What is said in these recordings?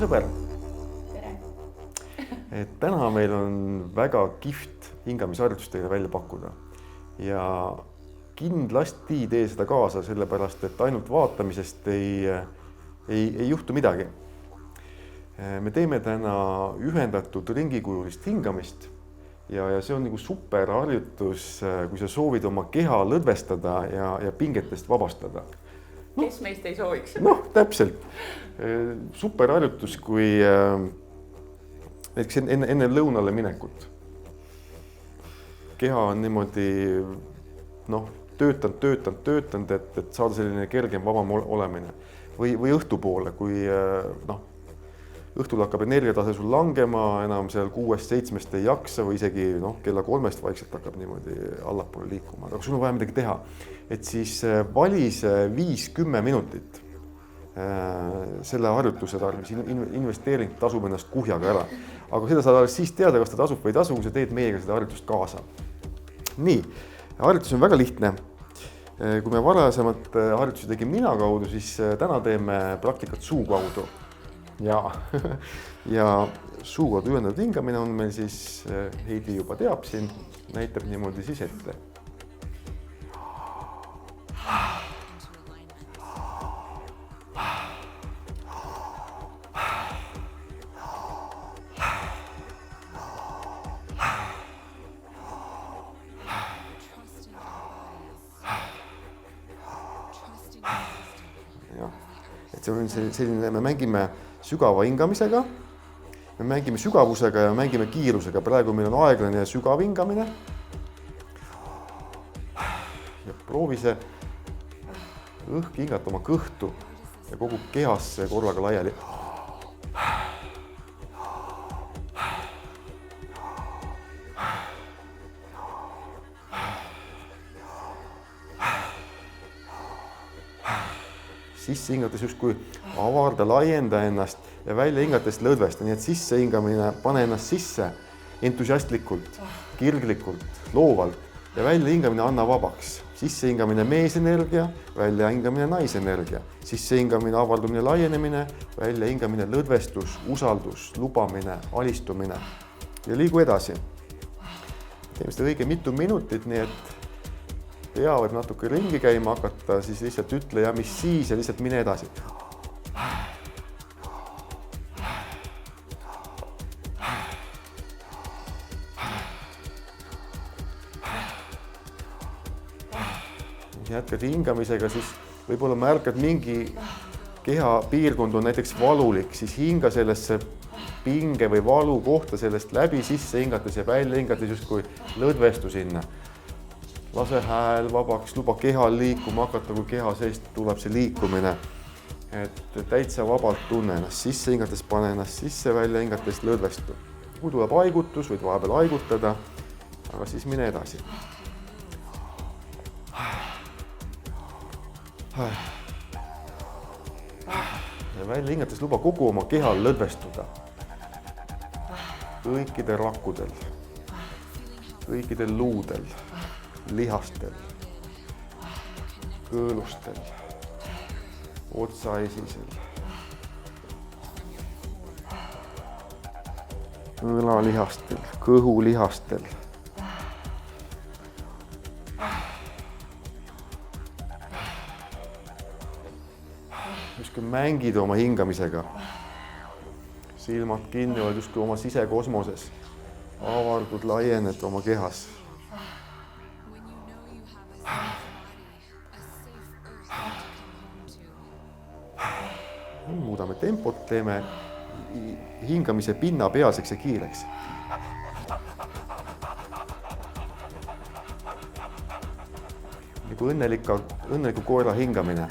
sõber. Tere! Täna meil on väga kihvt hingamisharjutus teile välja pakkuda ja kindlasti tee seda kaasa, sellepärast et ainult vaatamisest ei juhtu midagi. Me teeme täna ühendatud ringikujulist hingamist ja see on nagu super harjutus, kui sa soovid oma keha lõdvestada ja pingetest vabastada. Kes meist ei sooviks? Täpselt. Super harjutus, kui näiteks enne lõunale minekut. Keha on niimoodi töötanud, et saada selline kergem, vabam olemine. Või õhtupoole, kui õhtul hakkab energiatase sul langema, enam seal 6-7 ei jaksa või isegi kella 3 vaikselt hakkab niimoodi allapoole liikuma. Aga sul on vaja midagi teha, et siis vali see 5-10 minutit selle harjutuse tarvis. Investeering tasub ennast kuhjaga ära. Aga seda saad siis teada, kas ta tasub või ei tasu, kui sa teed meiega seda harjutust kaasa. Nii, harjutus on väga lihtne. Kui me varasemalt harjutusi tegime nina kaudu, siis täna teeme praktikat suu kaudu. Ja suu kaudu ühendatud hingamine on meil siis, Heidi juba teab siin, näitab niimoodi siis ette. Et see on selline, me mängime sügava hingamisega, me mängime sügavusega ja mängime kiirusega. Praegu meil on aeglane ja sügav hingamine. Ja proovi see õhk hingata oma kõhtu ja kogu kehasse korraga laiali. Sisse hingates justkui avarda, laienda ennast ja välja hingates lõdvesta. Nii et sisse hingamine, pane ennast sisse entusiastlikult, kirglikult, loovalt ja välja hingamine anna vabaks. Sisse hingamine meesenergia, välja hingamine naisenergia. Sisse hingamine, avardumine, laienemine, välja hingamine, lõdvestus, usaldus, lubamine, alistumine ja liigu edasi. Teeme seda õige mitu minutit, nii et pea võib natuke ringi käima hakata, siis lihtsalt ütle ja mis siis ja lihtsalt mine edasi. Jätkad hingamisega, siis võib-olla märkad mingi keha piirkond on näiteks valulik, siis hinga sellesse pinge või valu kohta sellest läbi sisse hingates ja välja hingates justkui lõdvestu sinna. Lase hääl vabaks, luba kehal liikuma hakata, kui keha seest tuleb see liikumine. Et täitsa vabalt tunne ennast sisse hingates, pane ennast sisse, välja hingates lõdvestu. Kui tuleb haigutus, võid vahepeal haigutada, aga siis mine edasi. Ja välja hingates luba kogu oma kehal lõdvestuda. Kõikidel rakkudel, kõikidel luudel, lihastel, kõõlustel, otsaesisel, õlalihastel, kõhulihastel. Justkui mängid oma hingamisega. Silmad kinni oled justkui oma sisekosmoses. Avardud, laiened oma kehas. Muudame tempot, teeme hingamise pinna pealseks ja kiireks. Nagu õnneliku koera hingamine.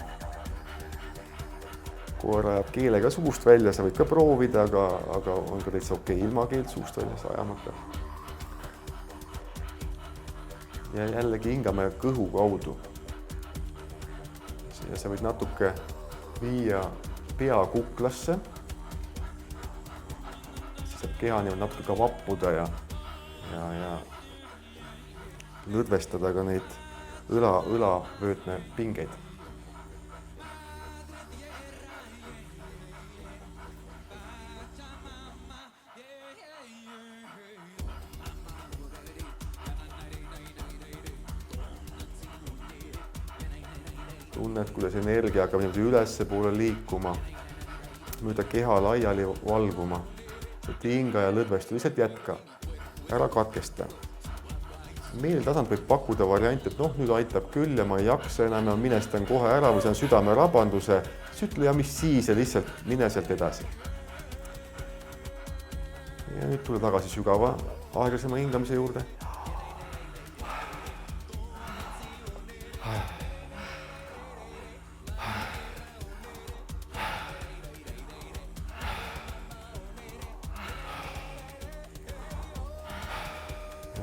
Koera ajab keelega suust välja, sa võid ka proovida, aga on ka täitsa okei ilma keelt suust väljas ajamata. Ja jällegi hingame kõhu kaudu. Ja sa võid natuke viia pea kuklasse. Siis saab keha natuke ka vappuda ja lõdvestada ka neid õlavöötme pingeid. tunned, kuidas energia hakkab niimoodi ülesse poole liikuma, mööda keha laiali valguma. Hinga ja lõdvestu, lihtsalt jätka, ära katkesta. Meeltasand võib pakkuda varianti, et nüüd aitab küll ja ma ei jaksa enam ja minestan kohe ära või saan südame rabanduse, siis ütle ja mis siis ja lihtsalt mine sealt edasi. Ja nüüd tule tagasi sügava aeglasema hingamise juurde.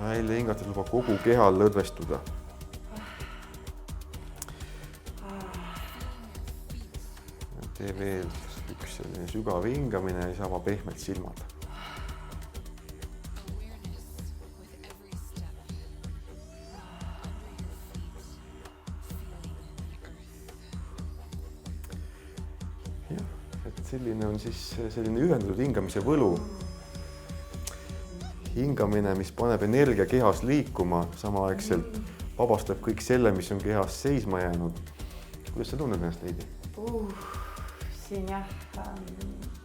Välja hingates luba kogu kehal lõdvestuda. Tee veel üks selline sügav hingamine ja sama pehmed silmad. Jah, et selline on siis selline ühendatud hingamise võlu. Hingamine, mis paneb energia kehas liikuma, samaaegselt vabastab kõik selle, mis on kehas seisma jäänud. Kuidas sa tunned ennast, Heidi? Siin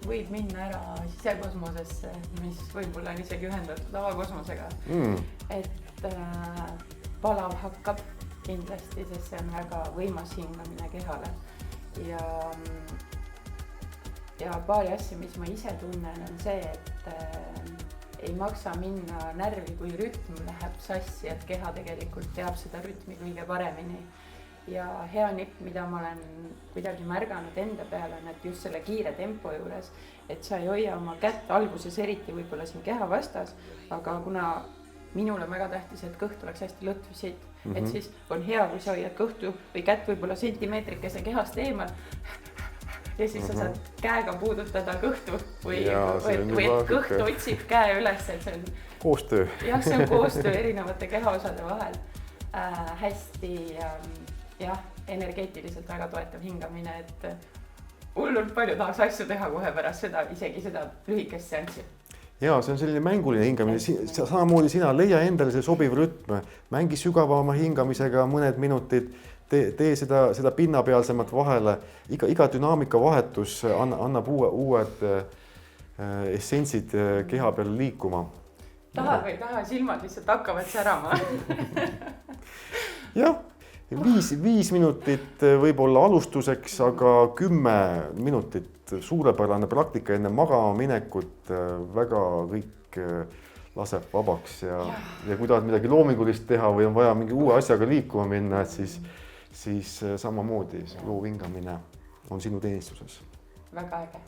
võib minna ära sisekosmosesse, mis võib-olla on isegi ühendatud avakosmosega. Et palav hakkab kindlasti, sest see on väga võimas hingamine kehale. Ja paari asja, mis ma ise tunnen, on see, et ei maksa minna närvi, kui rütm läheb sassi, et keha tegelikult teab seda rütmi kõige paremini. Ja hea nipp, mida ma olen kuidagi märganud enda peale, on, et just selle kiire tempo juures, et sa ei hoia oma kätt alguses eriti võib-olla siin keha vastas, aga kuna minul on väga tähtis, et kõht oleks hästi lõtv siit, et siis on hea, kui sa hoiad kõhtu või kätt võib-olla sentimeetrikese kehast eemal, ja siis sa saad käega puudutada kõhtu või et kõht otsib käe üles, et see on koostöö. Jah, see on koostöö erinevate kehaosade vahel. Hästi energeetiliselt väga toetav hingamine, et hullult palju tahaks asju teha kohe pärast seda, isegi seda lühikest seanssi. Ja see on selline mänguline hingamine, samamoodi sina leia endale see sobiv rütm, mängi sügavama hingamisega mõned minutid, tee seda pinnapealsemat vahele, iga dünaamika vahetus annab uued essentsid keha peal liikuma. Taha või taha, silmad lihtsalt hakkavad särama. Jah, 5 minutit võib-olla alustuseks, aga 10 minutit suurepärane praktika enne magama minekut, väga kõik laseb vabaks ja kui tahad midagi loomingulist teha või on vaja mingi uue asjaga liikuma minna, et siis samamoodi loovingamine on sinu teenistuses. Väga äge.